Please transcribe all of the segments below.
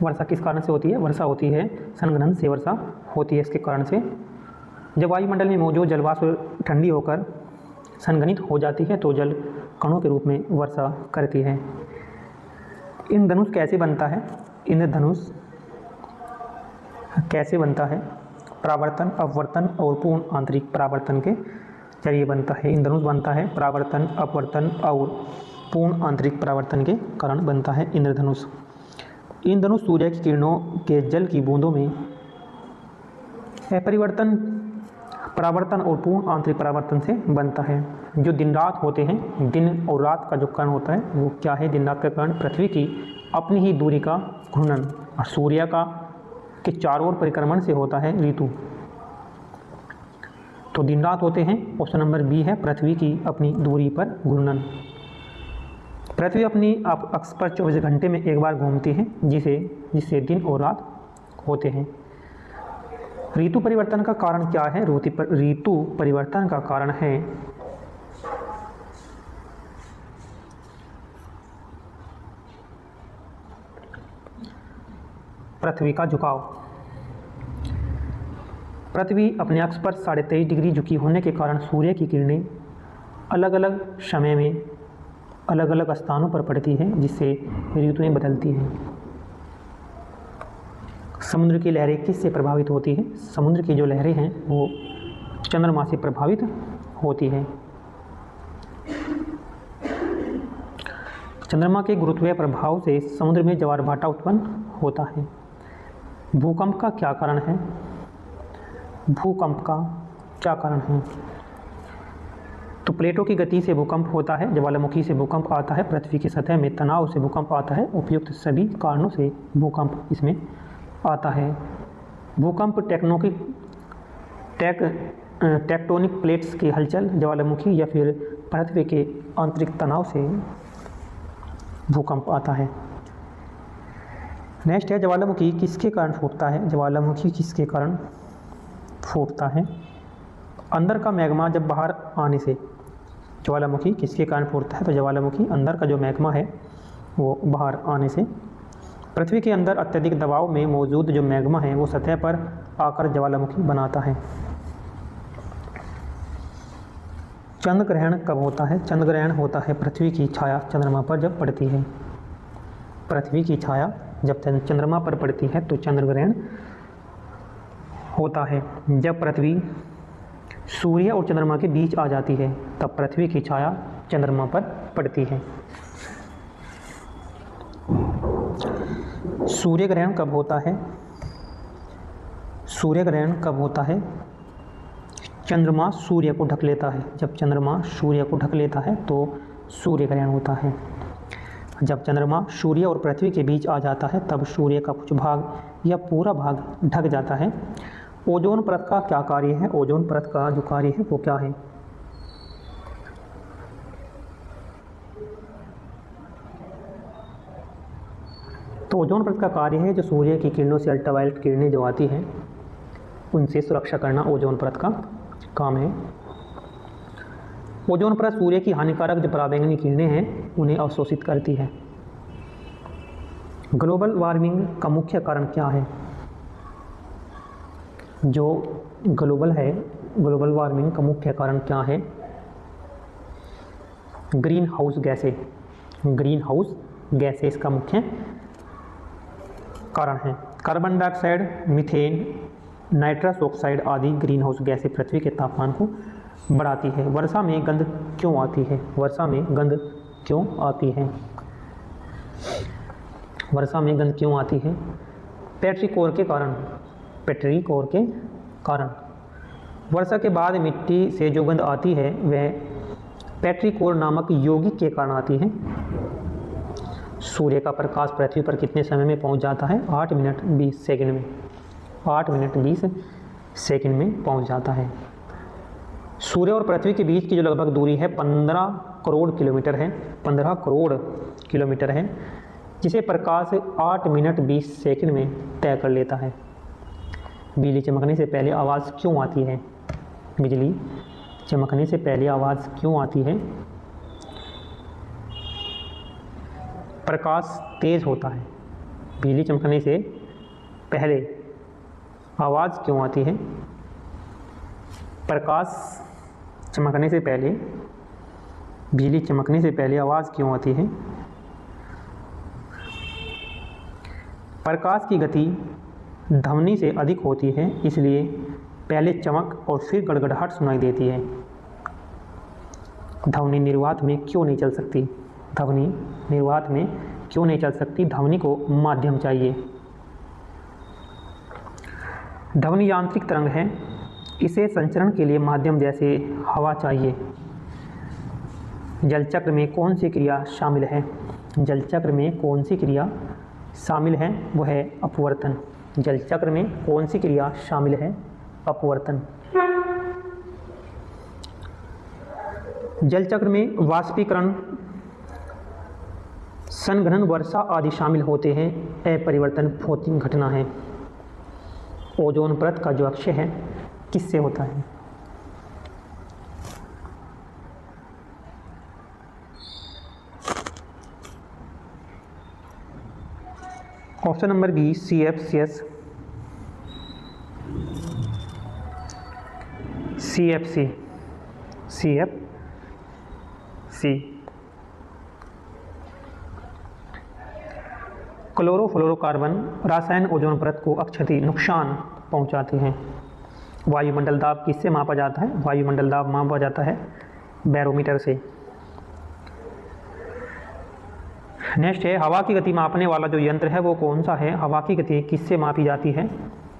वर्षा किस कारण से होती है? वर्षा होती है संघनन से वर्षा होती है। इसके कारण से जब वायुमंडल में मौजूद जलवाष्प ठंडी होकर संघनित हो जाती है तो जल कणों के रूप में वर्षा करती है। इंद्रधनुष कैसे बनता है? इंद्रधनुष कैसे बनता है? परावर्तन, अपवर्तन और पूर्ण आंतरिक परावर्तन के जरिए बनता है। इंद्रधनुष बनता है परावर्तन, अपवर्तन और पूर्ण आंतरिक परावर्तन के कारण बनता है इंद्रधनुष। इंद्रधनुष सूर्य की किरणों के जल की बूंदों में अपरिवर्तन, परावर्तन और पूर्ण आंतरिक परावर्तन से बनता है। जो दिन रात होते हैं, दिन और रात का जो कर्ण होता है वो क्या है? दिन रात का कर्ण पृथ्वी की अपनी ही दूरी का घूर्णन और सूर्य का के चारों ओर परिक्रमण से होता है ऋतु। तो दिन रात होते हैं। ऑप्शन नंबर बी है पृथ्वी की अपनी दूरी पर घूर्णन। पृथ्वी अपनी अक्ष पर 24 घंटे में एक बार घूमती है जिससे दिन और रात होते हैं। ऋतु परिवर्तन का कारण क्या है? ऋतु परिवर्तन का कारण है पृथ्वी का झुकाव। पृथ्वी अपने अक्ष पर 23.5 डिग्री झुकी होने के कारण सूर्य की किरणें अलग अलग समय में अलग अलग स्थानों पर पड़ती हैं जिससे ऋतुएं बदलती हैं। समुद्र की लहरें किससे प्रभावित होती हैं? समुद्र की जो लहरें हैं वो चंद्रमा से प्रभावित होती हैं। चंद्रमा के गुरुत्वीय प्रभाव से समुद्र में ज्वार भाटा उत्पन्न होता है। भूकंप का क्या कारण है? भूकंप का क्या कारण है? तो प्लेटों की गति से भूकंप होता है, ज्वालामुखी से भूकंप आता है, पृथ्वी की सतह में तनाव से भूकंप आता है। उपयुक्त सभी कारणों से भूकंप इसमें आता है। भूकंप टेक्टोनिक प्लेट्स की हलचल, ज्वालामुखी या फिर पृथ्वी के आंतरिक तनाव से भूकंप आता है। नेक्स्ट है ज्वालामुखी किसके कारण फूटता है? ज्वालामुखी किसके कारण फूटता है? अंदर का मैग्मा जब बाहर आने से ज्वालामुखी किसके कारण फूटता है? तो ज्वालामुखी अंदर का जो मैग्मा है वो बाहर आने से। पृथ्वी के अंदर अत्यधिक दबाव में मौजूद जो मैग्मा है वो सतह पर आकर ज्वालामुखी बनाता है। चंद्र ग्रहण कब होता है? चंद्र ग्रहण होता है पृथ्वी की छाया चंद्रमा पर जब पड़ती है। पृथ्वी की छाया जब चंद्रमा पर पड़ती है तो चंद्र ग्रहण होता है। जब पृथ्वी सूर्य और चंद्रमा के बीच आ जाती है तब पृथ्वी की छाया चंद्रमा पर पड़ती है। सूर्य ग्रहण कब होता है? सूर्य ग्रहण कब होता है? चंद्रमा सूर्य को ढक लेता है। जब चंद्रमा सूर्य को ढक लेता है तो सूर्य ग्रहण होता है। जब चंद्रमा सूर्य और पृथ्वी के बीच आ जाता है तब सूर्य का कुछ भाग या पूरा भाग ढक जाता है। ओजोन परत का क्या कार्य है? ओजोन परत का जो कार्य है वो क्या है? तो ओजोन परत का कार्य है जो सूर्य की किरणों से अल्ट्रावायलेट किरणें जो आती हैं उनसे सुरक्षा करना ओजोन परत का काम है। ओजोन परत सूर्य की हानिकारक जो पराबैंगनी किरणें हैं उन्हें अवशोषित करती है। ग्लोबल वार्मिंग का मुख्य कारण क्या है? जो ग्लोबल वार्मिंग का मुख्य कारण क्या है? ग्रीन हाउस गैसें। ग्रीन हाउस गैसें इसका मुख्य कारण है। Carbon dioxide, methane, nitrous oxide आदि ग्रीन हाउस गैसें पृथ्वी के तापमान को बढ़ाती है। वर्षा में गंध क्यों आती है? वर्षा में गंध क्यों आती है? वर्षा में गंध क्यों आती है? पेट्रिकोर के कारण। पेट्रिकोर के कारण वर्षा के बाद मिट्टी से जो गंध आती है वह पेट्रिकोर नामक यौगिक के कारण आती है। सूर्य का प्रकाश पृथ्वी पर कितने समय में पहुंच जाता है? 8 मिनट 20 सेकंड में। 8 मिनट 20 सेकंड में पहुंच जाता है। सूर्य और पृथ्वी के बीच की जो लगभग दूरी है 15 करोड़ किलोमीटर है। 15 करोड़ किलोमीटर है जिसे प्रकाश 8 मिनट 20 सेकंड में तय कर लेता है। बिजली चमकने से पहले आवाज़ क्यों आती है? बिजली चमकने से पहले आवाज़ क्यों आती है? प्रकाश तेज होता है, बिजली चमकने से पहले आवाज़ क्यों आती है? प्रकाश चमकने से पहले, बिजली चमकने से पहले आवाज़ क्यों आती है? प्रकाश की गति ध्वनि से अधिक होती है, इसलिए पहले चमक और फिर गड़गड़ाहट सुनाई देती है। ध्वनि निर्वात में क्यों नहीं चल सकती? ध्वनि निर्वात में क्यों नहीं चल सकती? ध्वनि को माध्यम चाहिए। ध्वनि यांत्रिक तरंग है, इसे संचरण के लिए माध्यम जैसे हवा चाहिए। जल चक्र में कौन सी क्रिया शामिल है? जल चक्र में कौन सी क्रिया शामिल है? वह है अपवर्तन। जल चक्र में कौन सी क्रिया शामिल है? अपवर्तन। जल चक्र में वाष्पीकरण, संघनन, वर्षा आदि शामिल होते हैं। अपरिवर्तन भौतिक घटना है। ओजोन परत का जो अक्षय है किससे होता है? Option number B CFCS, CFC, CFC। Chlorofluorocarbon रासायन ओजोन परत को क्षति नुकसान पहुंचाते हैं। वायुमंडल दाब किससे मापा जाता है? वायुमंडल दाब मापा जाता है बैरोमीटर से। नेक्स्ट है, हवा की गति मापने वाला जो यंत्र है वो कौन सा है? हवा की गति किससे मापी जाती है?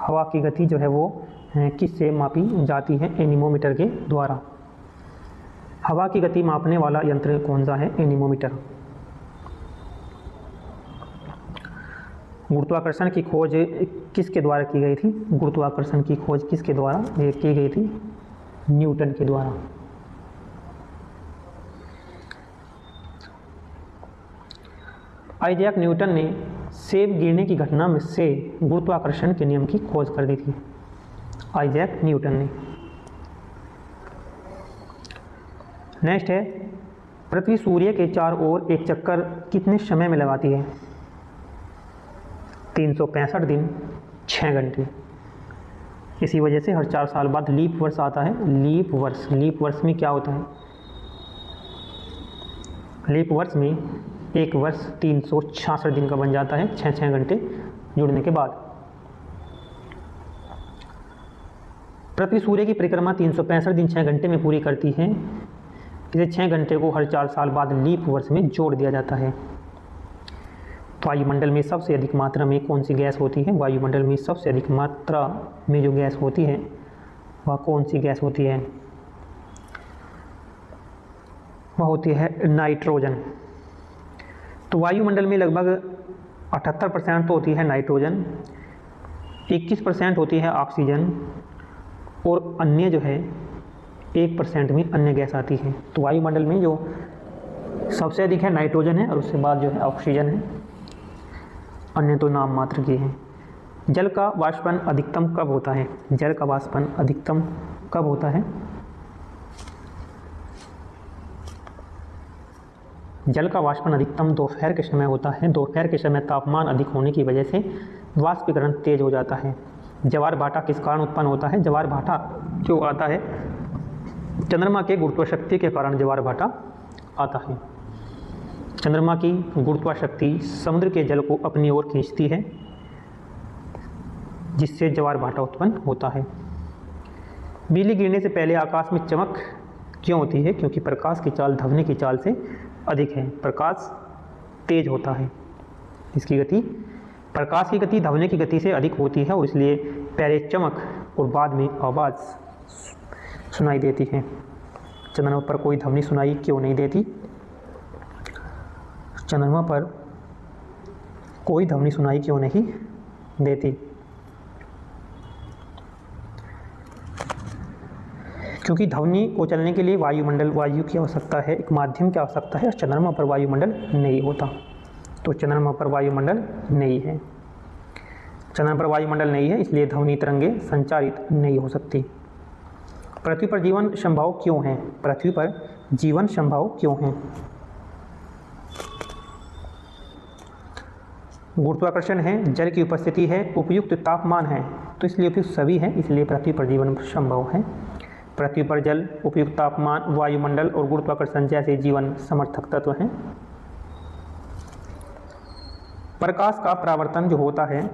हवा की गति जो है वो किससे मापी जाती है? एनीमोमीटर के द्वारा। हवा की गति मापने वाला यंत्र कौन सा है? एनीमोमीटर। गुरुत्वाकर्षण की खोज किसके द्वारा की गई थी? गुरुत्वाकर्षण की खोज किसके द्वारा की गई थी? न्यूटन के द्वारा। आइजैक न्यूटन ने सेब गिरने की घटना में से गुरुत्वाकर्षण के नियम की खोज कर दी थी। आइजैक न्यूटन ने। नेक्स्ट है, पृथ्वी सूर्य के चारों ओर एक चक्कर कितने समय में लगाती है? 365 दिन 6 घंटे। इसी वजह से हर 4 साल बाद लीप वर्ष आता है। लीप वर्ष में क्या होता है? लीप वर्ष में एक वर्ष 366 दिन का बन जाता है 6 घंटे जुड़ने के बाद। पृथ्वी सूर्य की परिक्रमा 365 दिन 6 घंटे में पूरी करती है। इसे 6 घंटे को हर 4 साल बाद लीप वर्ष में जोड़ दिया जाता है। वायुमंडल में सबसे अधिक मात्रा में कौन सी गैस होती है? वायुमंडल में सबसे अधिक मात्रा में जो गैस होती है वह कौन सी गैस होती है? वह होती है नाइट्रोजन। तो वायुमंडल में लगभग 78% तो होती है नाइट्रोजन, 21% होती है ऑक्सीजन और अन्य जो है 1% में अन्य गैस आती है। तो वायुमंडल में जो सबसे अधिक है नाइट्रोजन है और उसके बाद जो है ऑक्सीजन है, अन्य तो नाम मात्र की है। जल का वाष्पन अधिकतम कब होता है? जल का वाष्पन अधिकतम कब होता है? जल का वाष्पन अधिकतम दोपहर के समय होता है। दोपहर के समय तापमान अधिक होने की वजह से वाष्पीकरण तेज हो जाता है। ज्वार भाटा किस कारण उत्पन्न होता है? ज्वार भाटा जो आता है चंद्रमा के गुरुत्वाशक्ति के कारण ज्वार भाटा आता है। चंद्रमा की गुरुत्वाशक्ति समुद्र के जल को अपनी ओर खींचती है, जिससे ज्वार भाटा उत्पन्न होता है। बिजली गिरने से पहले आकाश में चमक क्यों होती है? क्योंकि प्रकाश की चाल ध्वनि की चाल से अधिक है। प्रकाश तेज होता है, इसकी गति, प्रकाश की गति ध्वनि की गति से अधिक होती है और इसलिए पहले चमक और बाद में आवाज़ सुनाई देती है। चंद्रमा पर कोई ध्वनि सुनाई क्यों नहीं देती? चंद्रमा पर कोई ध्वनि सुनाई क्यों नहीं देती? क्योंकि ध्वनि को चलने के लिए वायु की आवश्यकता है, एक माध्यम की आवश्यकता है और चंद्रमा पर वायुमंडल नहीं होता। तो चंद्रमा पर वायुमंडल नहीं है। चंद्रमा पर वायुमंडल नहीं है, इसलिए ध्वनि तरंगें संचारित नहीं हो सकती। पृथ्वी पर जीवन संभव क्यों है? पृथ्वी पर जीवन संभव क्यों है? गुरुत्वाकर्षण है, जल की उपस्थिति है, उपयुक्त तापमान है, तो इसलिए उपयुक्त सभी है, इसलिए पृथ्वी पर जीवन संभव है। पृथ्वी पर जल, उपयुक्त तापमान, वायुमंडल और गुरुत्वाकर्षण जैसे जीवन समर्थक तत्व हैं। प्रकाश का परावर्तन जो होता है,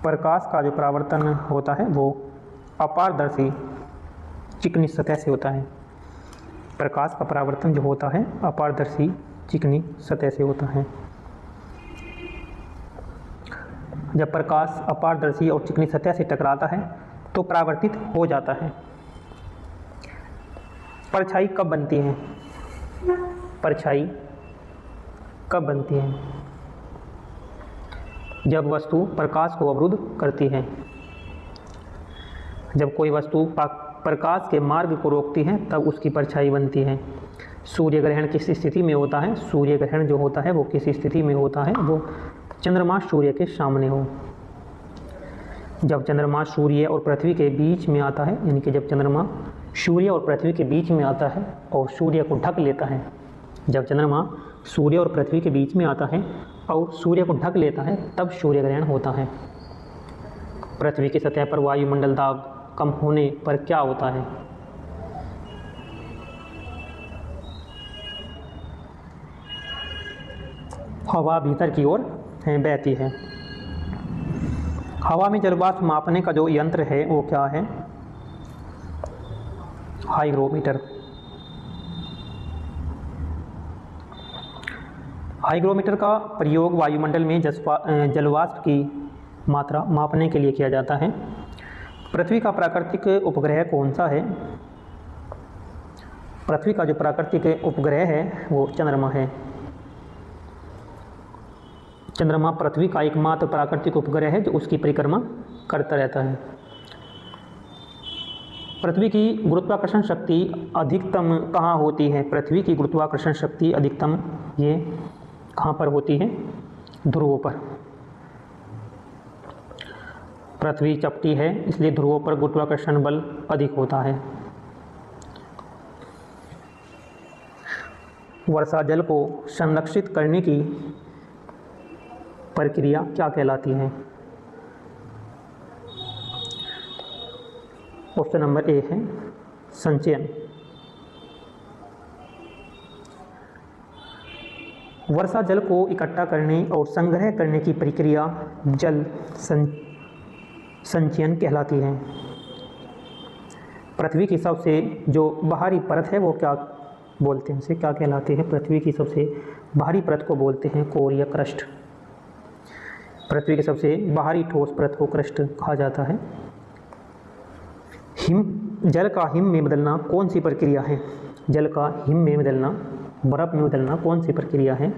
प्रकाश का जो परावर्तन होता है वो अपारदर्शी चिकनी सतह से होता है। प्रकाश का परावर्तन जो होता है अपारदर्शी चिकनी सतह से होता है। जब प्रकाश अपारदर्शी और चिकनी सतह से टकराता है तो परावर्तित हो जाता है। परछाई कब बनती है? परछाई कब बनती है? जब वस्तु प्रकाश को अवरुद्ध करती है। जब कोई वस्तु प्रकाश के मार्ग को रोकती है तब उसकी परछाई बनती है। सूर्य ग्रहण किस स्थिति में होता है? सूर्य ग्रहण जो होता है वो किस स्थिति में होता है? वो चंद्रमा सूर्य के सामने हो। जब चंद्रमा सूर्य और पृथ्वी के बीच में आता है, यानी कि जब चंद्रमा सूर्य और पृथ्वी के बीच में आता है और सूर्य को ढक लेता है, जब चंद्रमा सूर्य और पृथ्वी के बीच में आता है और सूर्य को ढक लेता है तब सूर्य ग्रहण होता है। पृथ्वी की सतह पर वायुमंडल दाब कम होने पर क्या होता है? हवा भीतर की ओर बहती है। हवा में जलवाष्प मापने का जो यंत्र है वो क्या है? हाइग्रोमीटर। हाइग्रोमीटर का प्रयोग वायुमंडल में जलवाष्प की मात्रा मापने के लिए किया जाता है। पृथ्वी का प्राकृतिक उपग्रह कौन सा है? पृथ्वी का जो प्राकृतिक उपग्रह है वो चंद्रमा है। चंद्रमा पृथ्वी का एकमात्र प्राकृतिक उपग्रह है जो उसकी परिक्रमा करता रहता है। पृथ्वी की गुरुत्वाकर्षण शक्ति अधिकतम कहाँ होती है? पृथ्वी की गुरुत्वाकर्षण शक्ति अधिकतम ये कहाँ पर होती है? ध्रुवों पर। पृथ्वी चपटी है इसलिए ध्रुवों पर गुरुत्वाकर्षण बल अधिक होता है। वर्षा जल को संरक्षित करने की प्रक्रिया क्या कहलाती है? ऑप्शन नंबर ए है संचयन। वर्षा जल को इकट्ठा करने और संग्रह करने की प्रक्रिया जल संचयन कहलाती है। पृथ्वी की सबसे जो बाहरी परत है वो क्या बोलते हैं? उसे क्या कहलाती है? पृथ्वी की सबसे बाहरी परत को बोलते हैं कोर या क्रस्ट। पृथ्वी की सबसे बाहरी ठोस परत को क्रस्ट कहा जाता है। जल का हिम में बदलना कौन सी प्रक्रिया है? जल का हिम में बदलना, बर्फ में बदलना कौन सी प्रक्रिया है?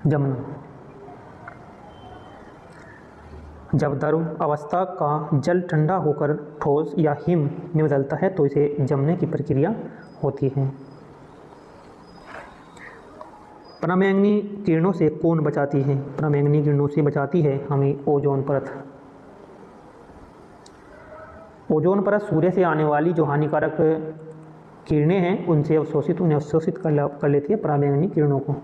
जमना। जब द्रव अवस्था का जल ठंडा होकर ठोस या हिम में बदलता है तो इसे जमने की प्रक्रिया होती है। पराबैंगनी किरणों से कौन बचाती है? पराबैंगनी किरणों से बचाती है हमें ओजोन परत। ओजोन परत सूर्य से आने वाली जो हानिकारक किरणें हैं उनसे उन्हें अवशोषित कर लेती है पराबैंगनी किरणों को।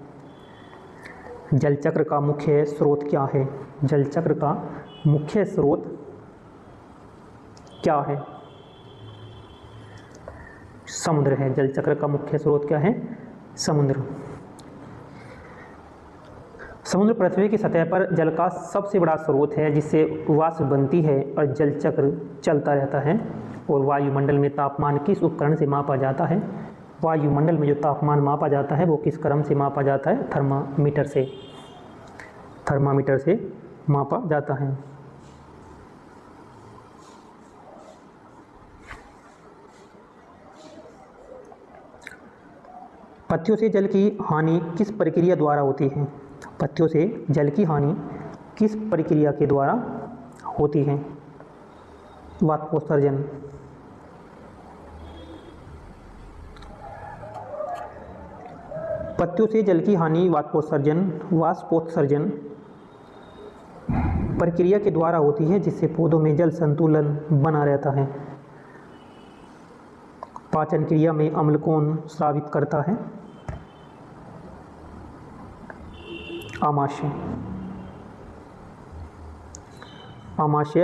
जल चक्र का मुख्य स्रोत क्या है? जल चक्र का मुख्य स्रोत क्या है? समुद्र है। जल चक्र का मुख्य स्रोत क्या है? समुद्र। समुद्र पृथ्वी की सतह पर जल का सबसे बड़ा स्रोत है जिससे वाष्प बनती है और जल चक्र चलता रहता है। और वायुमंडल में तापमान किस उपकरण से मापा जाता है? वायुमंडल में जो तापमान मापा जाता है वो किस क्रम से मापा जाता है? थर्मामीटर से। थर्मामीटर से मापा जाता है। पत्तियों से जल की हानि किस प्रक्रिया द्वारा होती है? पत्तियों से जल की हानि किस प्रक्रिया के द्वारा होती है? वाष्पोत्सर्जन। पत्तियों से जल की हानि वाष्पोत्सर्जन प्रक्रिया के द्वारा होती है जिससे पौधों में जल संतुलन बना रहता है। पाचन क्रिया में अम्ल कौन स्रावित करता है? आमाशय। आमाशय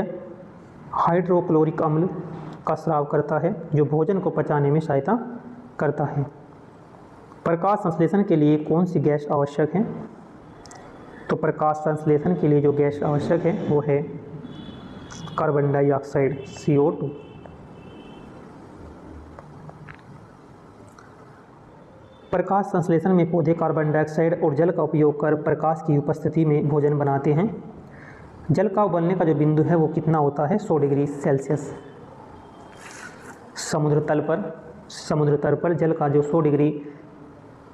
हाइड्रोक्लोरिक अम्ल का स्राव करता है जो भोजन को पचाने में सहायता करता है। प्रकाश संश्लेषण के लिए कौन सी गैस आवश्यक है? तो प्रकाश संश्लेषण के लिए जो गैस आवश्यक है वो है कार्बन डाइऑक्साइड CO2। प्रकाश संश्लेषण में पौधे कार्बन डाइऑक्साइड और जल का उपयोग कर प्रकाश की उपस्थिति में भोजन बनाते हैं। जल का उबलने का जो बिंदु है वो कितना होता है? 100 डिग्री सेल्सियस। समुद्र तल पर जल का जो 100 डिग्री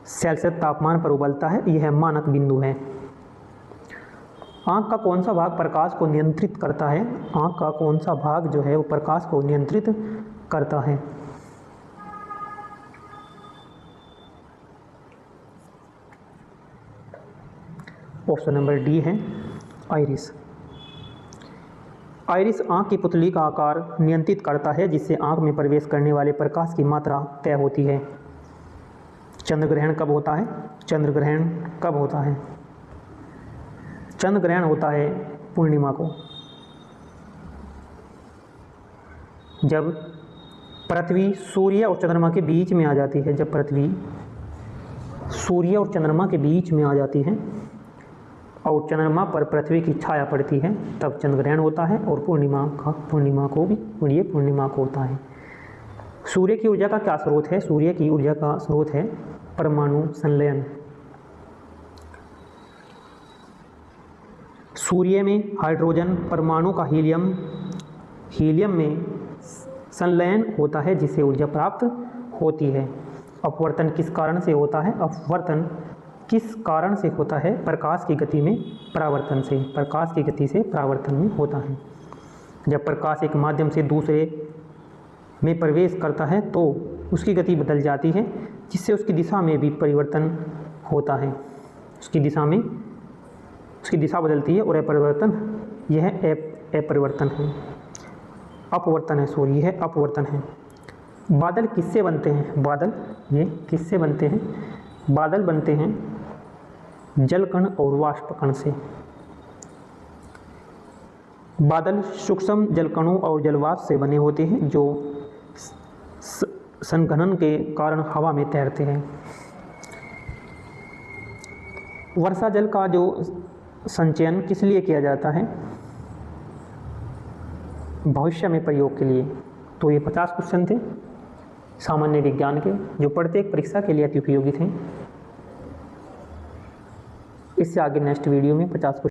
सेल्सियस तापमान पर उबलता है यह मानक बिंदु है। आँख का कौन सा भाग प्रकाश को नियंत्रित करता है? आँख का कौन सा भाग जो है वो प्रकाश को नियंत्रित करता है? ऑप्शन नंबर डी है आइरिस। आइरिस आँख की पुतली का आकार नियंत्रित करता है जिससे आँख में प्रवेश करने वाले प्रकाश की मात्रा तय होती है। चंद्र ग्रहण कब होता है? चंद्र ग्रहण कब होता है? चंद्र ग्रहण होता है पूर्णिमा को, जब पृथ्वी सूर्य और चंद्रमा के बीच में आ जाती है। जब पृथ्वी सूर्य और चंद्रमा के बीच में आ जाती है और चंद्रमा पर पृथ्वी की छाया पड़ती है तब चंद्र ग्रहण होता है। और पूर्णिमा को होता है। सूर्य की ऊर्जा का क्या स्रोत है? सूर्य की ऊर्जा का स्रोत है परमाणु संलयन। सूर्य में हाइड्रोजन परमाणु का हीलियम में संलयन होता है जिससे ऊर्जा प्राप्त होती है। अपवर्तन किस कारण से होता है? अपवर्तन किस कारण से होता है? प्रकाश की गति में परावर्तन से। प्रकाश की गति से परावर्तन में होता है। जब प्रकाश एक माध्यम से दूसरे में प्रवेश करता है तो उसकी गति बदल जाती है जिससे उसकी दिशा में भी परिवर्तन होता है। उसकी दिशा बदलती है और यह अपरिवर्तन है। अपवर्तन है, सॉरी, यह अपवर्तन है। बादल किससे बनते हैं? बादल ये किससे बनते हैं? बादल बनते हैं जलकण और वाष्पकण से। बादल सूक्ष्म जलकणों और जलवाष्प से बने होते हैं जो संघनन के कारण हवा में तैरते हैं। वर्षा जल का जो संचयन किस लिए किया जाता है? भविष्य में प्रयोग के लिए। तो ये 50 क्वेश्चन थे सामान्य विज्ञान के जो प्रत्येक परीक्षा के लिए अति उपयोगी थे। इससे आगे नेक्स्ट वीडियो में 50 क्वेश्चन